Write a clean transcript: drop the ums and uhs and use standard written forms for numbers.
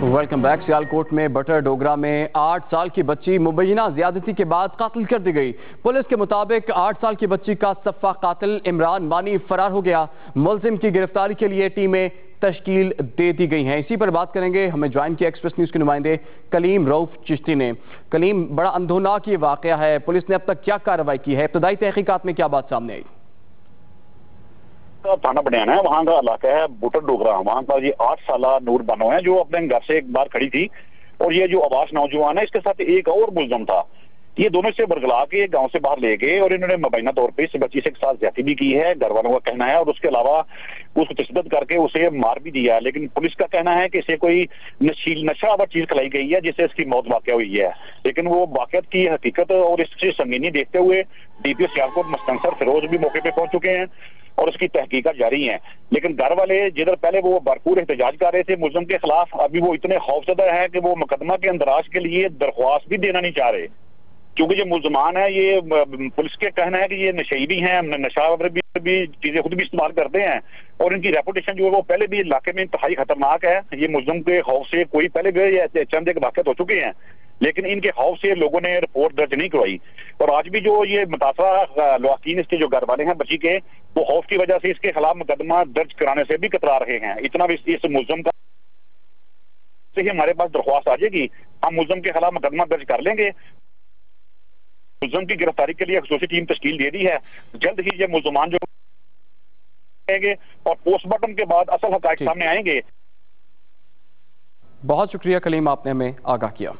Welcome back. Sialkot میں butter Dogra میں 8 سال کی بچی مبینہ زیادتی کے بعد قتل کر دی گئی۔ پولیس کے مطابق 8 سال کی بچی کا صفہ قاتل عمران مانی فرار ہو گیا۔ ملزم کی گرفتاری کے لیے ٹیمیں تشکیل دے دی گئی ہیں۔ اسی پر بات کریں گے، ہمیں جوائن کیا ایکسپریس نیوز کے نمائندے کلیم رؤف چشتی نے۔ کلیم، بڑا اندھوناک یہ واقعہ ہے، پولیس نے اب تک کیا کارروائی کی ہے؟ ابتدائی تحقیقات میں کیا بات سامنے آئی؟ تھانہ بنیانا ہے، وہاں کا علاقہ ہے بٹر ڈوگرا۔ وہاں کا یہ 8 سالہ نور بانو ہے جو اپنے گھر سے ایک بار کھڑی تھی، اور یہ جو عباس نوجوان ہے اس کے ساتھ ایک اور ملزم تھا۔ یہ دونوں سے برگلا کے گاؤں سے باہر لے گئے اور انہوں نے مبینہ طور پہ اس بچی سے ایک ساتھ زیادتی بھی کی ہے، گھر والوں کا کہنا ہے، اور اس کے علاوہ اس کو تشدد کر کے اسے مار بھی دیا ہے۔ لیکن پولیس کا کہنا ہے کہ اسے کوئی نشہ آور چیز کھلائی گئی ہے جس سے اس کی موت واقع ہوئی ہے۔ لیکن وہ واقعات کی حقیقت اور اس کی سنگینی دیکھتے ہوئے ڈی پی او سیالکوٹ مستنصر فیروز بھی موقع پہ پہنچ چکے ہیں اور اس کی تحقیقات جاری ہیں۔ لیکن گھر والے جدھر پہلے وہ بھرپور احتجاج کر رہے تھے ملزم کے خلاف، ابھی وہ اتنے خوفزدہ ہیں کہ وہ مقدمہ کے اندراج کے لیے درخواست بھی دینا نہیں چاہ رہے، کیونکہ جو ملزمان ہیں یہ پولیس کے کہنا ہے کہ یہ نشئی بھی ہیں، نشہ آور بھی چیزیں خود بھی استعمال کرتے ہیں، اور ان کی ریپوٹیشن جو ہے وہ پہلے بھی علاقے میں انتہائی خطرناک ہے۔ یہ ملزم کے خوف سے کوئی پہلے بھی چند ایک واقعات ہو چکے ہیں، لیکن ان کے خوف سے لوگوں نے رپورٹ درج نہیں کروائی۔ اور آج بھی جو یہ متاثرہ لواحقین اس کے جو گھر والے ہیں بچی کے، وہ خوف کی وجہ سے اس کے خلاف مقدمہ درج کرانے سے بھی کترا رہے ہیں۔ اتنا بھی اس ملزم کا سے ہی ہمارے پاس درخواست آ جائے گی، ہم ملزم کے خلاف مقدمہ درج کر لیں گے۔ ملزم کی گرفتاری کے لیے خصوصی ٹیم تشکیل دے دی ہے، جلد ہی یہ ملزمان جو آئیں گے اور پوسٹ مارٹم کے بعد اصل حقائق سامنے آئیں گے۔ بہت شکریہ کلیم، آپ نے ہمیں آگاہ کیا۔